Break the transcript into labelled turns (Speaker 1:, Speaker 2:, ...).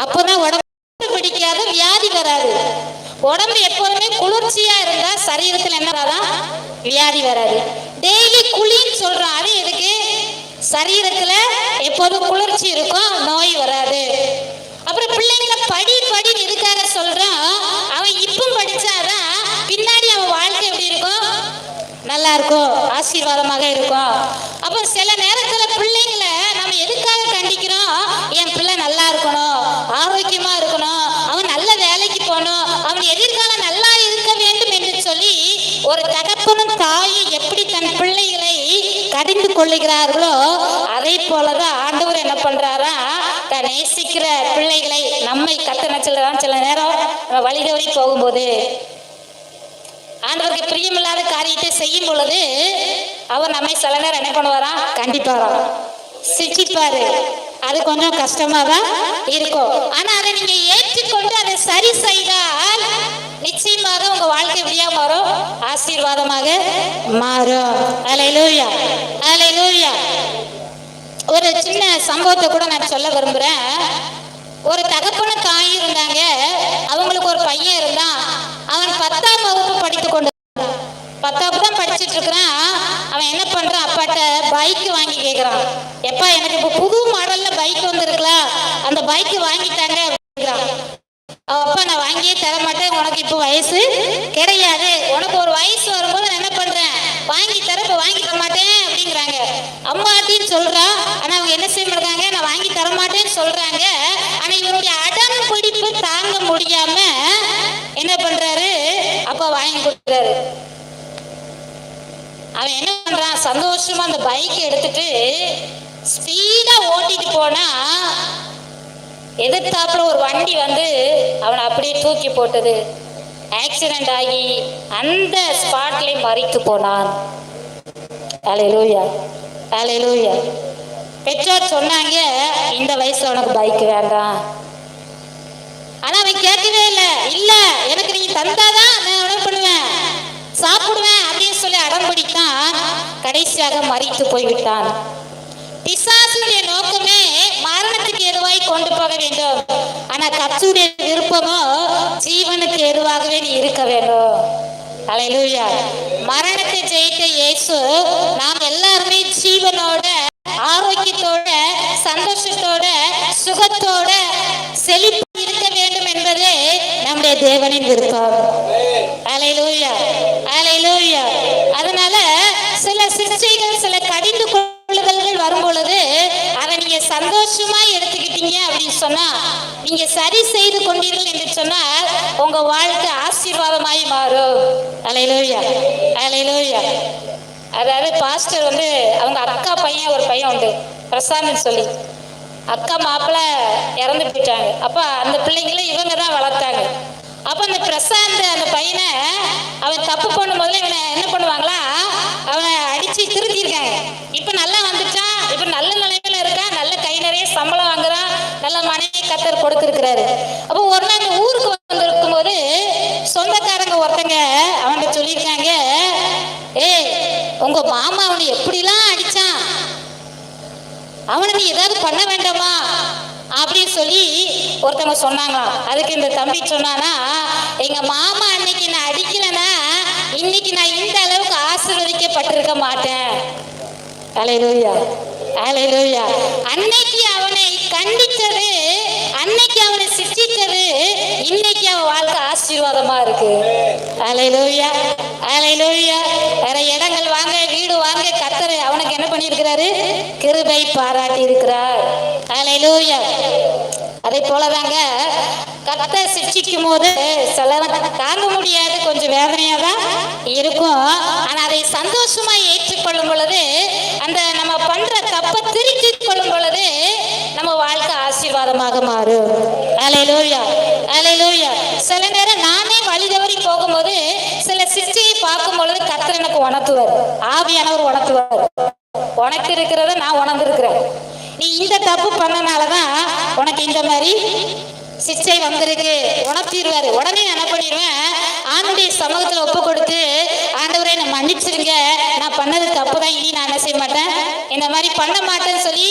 Speaker 1: அப்பதான் உடம்பு பிடிக்காத வியாதி வராது. உடம்பு எப்போதுமே குளிர்ச்சியா இருந்தா சரீரத்தில் என்னதான் வியாதி வராது. டெய்லி குளின்னு சொல்றோம், அது எதுக்கு? சரீரத்துல எப்போதும் குளிர்ச்சி இருக்கும், நோய் வராது. அப்புறம் பிள்ளைங்களை படி படின்னு எதுக்காக சொல்றான்? அவன் இப்போ படிச்சாதான் பின்னாடி அவன் வாழ்க்கை எப்படி இருக்கும்? நல்லா இருக்கும், ஆசீர்வாதமாக இருக்கும். அப்போ சில நேரத்துல பிள்ளைங்களை நம்ம எதுக்காக கண்டிக்கிறோம்? என் பிள்ளை நல்லா இருக்கணும், ஆரோக்கியமா இருக்கணும், அவன் நல்ல வேலைக்கு போகணும், அவன் எதிர்காலம் நல்லா இருக்க வேண்டும் என்று சொல்லி ஒரு தகப்பனும் தாயும் எப்படி தன் பிள்ளைகளை கடிந்து கொள்ளுகிறார்களோ அதே போலதான் ஆண்டவர் என்ன பண்றாரா, தான் நேசிக்கிற பிள்ளைகளை நம்மை கத்தனச்சில்தான் சில நேரம் நம்ம வழி தவறி போகும்போது ஆண்டவருக்கு பிரியமில்லாத காரியத்தை செய்யும் பொழுது அவர் நம்மை சில நேரம் என்ன பண்ணுவாரா, கண்டிப்பாரா, சிரிப்பாரு. அது கொஞ்சம் கஷ்டமா தான் இருக்கும். ஆனா அதை நீங்க ஏற்றுக்கொண்டு அதை சரி செய்தால் நிச்சயமாக உங்க வாழ்க்கை எப்படியா மாறும்? ஆசீர்வாதமாக மாறும். அல்லேலூயா, அல்லேலூயா. ஒரு சின்ன சம்பவத்தை கூட நான் சொல்ல விரும்புறேன். ஒரு தகப்பனும் தாயும் இருந்தாங்க. அவங்களுக்கு ஒரு பையன் இருந்தான். அவன் 10ஆம் வகுப்பு படித்து கொண்டு 10ஆவது தான் படிச்சுட்டு இருக்கிறான். அவன் என்ன பண்றான், அப்பாட்ட பைக் வாங்கி கேட்கிறான். எப்பா எனக்கு இப்போ புது மாடல்ல பைக் வந்துருக்கலாம், அந்த பைக் வாங்கிட்டாங்க அப்படிங்கிறான். அப்பா நான் வாங்கியே தர மாட்டேன், உனக்கு இப்போ வயசு கிடையாது, உனக்கு ஒரு வயசு வரும்போது நான் என்ன பண்றேன் வாங்கி தர, இப்போ வாங்கி தர மாட்டேன் அப்படிங்கிறாங்க. அம்மாட்டின்னு சொல்றா. ஆனா அவங்க என்ன செய்ய மாட்டாங்க, நான் வாங்கி தர மாட்டேன்னு சொல்றாங்க. ஆனா இவருடைய அடம் பிடிப்பு தாங்க முடியாம என்ன பண்றாரு, அப்பா வாங்கி கொடுக்குறாரு. அவன் என்ன பண்றான், சந்தோஷமா அந்த பைக் எடுத்துட்டு ஸ்பீடா ஓட்டிட்டு போனா எதிர்த்தாப்புல ஒரு வண்டி வந்து அவனை அப்படியே தூக்கி போட்டது. ஆக்சிடென்ட் ஆகி அந்த ஸ்பாட்ல மரித்து போனான். அல்லேலூயா, அல்லேலூயா. பெற்றோர் சொன்னாங்க, இந்த வயசுல உனக்கு பைக் வேண்டாம். ஆனா அவன் கேட்கவே இல்லை. இல்ல எனக்கு நீ தந்தாதான் நான் என்ன பண்ணுவேன், சாப்பிடுவேன் அப்படின்னு சொல்லி அடம் பிடித்தான். கடைசியாக மரித்து போய்விட்டான். பிசாசுடைய நோக்கமே மரணத்துக்கு ஏதுவாய் கொண்டு போக வேண்டும். ஆனா கர்த்தருடைய விருப்பமோ ஜீவனுக்கு ஏதுவாகவே நீ இருக்க வேண்டும். அல்லேலூயா. மரணத்தை ஜெயித்த இயேசு நாம் எல்லாருமே ஜீவனோட, ஆரோக்கியத்தோட, சந்தோஷத்தோட, சுகத்தோட, செழிப்பு இருக்க வேண்டும் என்பதே நம்முடைய தேவனின் விருப்பம். அல்லேலூயா, அல்லேலூயா. அதனால சில சிக்ஷைகள், சில கடிந்து கொள்ளுதல்கள் வரும் பொழுது அதை நீங்க சந்தோஷமா எடுத்துக்கிட்டீங்க அப்படின்னு சொன்னா, நீங்க சரி செய்து கொண்டீர்கள் என்று சொன்னால் உங்க வாழ்க்கை ஆசீர்வாதமாய் மாறும். அல்லேலூயா, அல்லேலூயா. அதாவது பாஸ்டர் வந்து அவங்க அக்கா பையன், ஒரு பையன் உண்டு பிரசாந்த் சொல்லி, அக்கா மாப்பிள்ளை இறந்து போயிட்டாங்க. அப்ப அந்த பிள்ளைங்களை இவங்க தான் வளர்த்தாங்க. அப்ப அந்த பிரசாந்த் அந்த பையனை அவன் தப்பு பண்ணும் போதுல இவனை என்ன பண்ணுவாங்களா, அவனை அடிச்சு திருத்திருக்காங்க. இப்ப நல்லா வந்துட்டான், இப்ப நல்ல நிலைமையில இருக்கான், நல்ல கை நிறைய சம்பளம் வாங்குறான், நல்ல மனைவி கத்தர் கொடுத்திருக்கிறாரு. அப்போ ஒரு நாள் இந்த ஊருக்கு வந்திருக்கும் போது சொந்தக்காரங்க ஒருத்தங்க அவன்கிட்ட சொல்லியிருக்காங்க, ஏய் உங்க மாமா அவனை எப்படிலாம் அடிச்சான், அவனை நீ ஏதாவது பண்ண வேண்டாமா அப்படின்னு சொல்லி ஒருத்தவங்க சொன்னாங்களாம். அதுக்கு இந்த தம்பி சொன்னானா, எங்க மாமா அன்னைக்கு நான் அடிக்கலன்னா இன்னைக்கு நான் இந்த அளவுக்கு ஆசீர்வதிக்கப்பட்டிருக்க மாட்டேன். அல்லேலூயா, அல்லேலூயா. அன்னைக்கு அவனை கண்டித்தது, அன்னைக்கு அவனை சிரிச்சது, இன்னைக்கு அவன் வாழ்க்கை ஆசீர்வாதமா இருக்கு. அல்லேலூயா, அல்லேலூயா. வேற இடங்கள் வாங்க, வீடு வாங்க, கர்த்தர் அவனுக்கு என்ன பண்ணியிருக்கிறாரு, கிருபை பாராட்டி இருக்கிறார். அல்லேலூயா. அதே போலதாங்க கர்த்தர் சிரிக்கும் போது சிலவன் தாங்க முடியாது, கொஞ்சம் வேதனையா தான் இருக்கும். ஆனா அதை சந்தோஷமா ஏற்றுக்கொள்ளும் பொழுது, அந்த நம்ம பண்ற தப்பை திருத்திக் கொள்ளும் பொழுது நம்ம வாழ்க்கை ஆசீர்வாதமாக மாறும். அல்லேலூயா, அல்லேலூயா. சில நேரம் நானே வழி தவறி போகும்போது சில சிற்சையை பார்க்கும் பொழுது கர்த்தர் எனக்கு உணர்த்துவார், ஆவியானவர் உணர்த்துவார். உனக்கு இருக்கிறத நான் உணர்ந்திருக்கிறேன், நீ இந்த தப்பு பண்ணனாலதான் உனக்கு இந்த மாதிரி சிச்சை வந்திருக்கு, உணர்த்திடுவாரு. உடனே என்ன பண்ணிடுவேன், ஆண்டுடைய சமூகத்துல ஒப்பு கொடுத்து, ஆண்டவரே நான் மன்னிச்சிருங்க, நான் பண்ணது தப்புதான், இனி நான் என்ன செய்ய மாட்டேன், இந்த மாதிரி பண்ண மாட்டேன்னு சொல்லி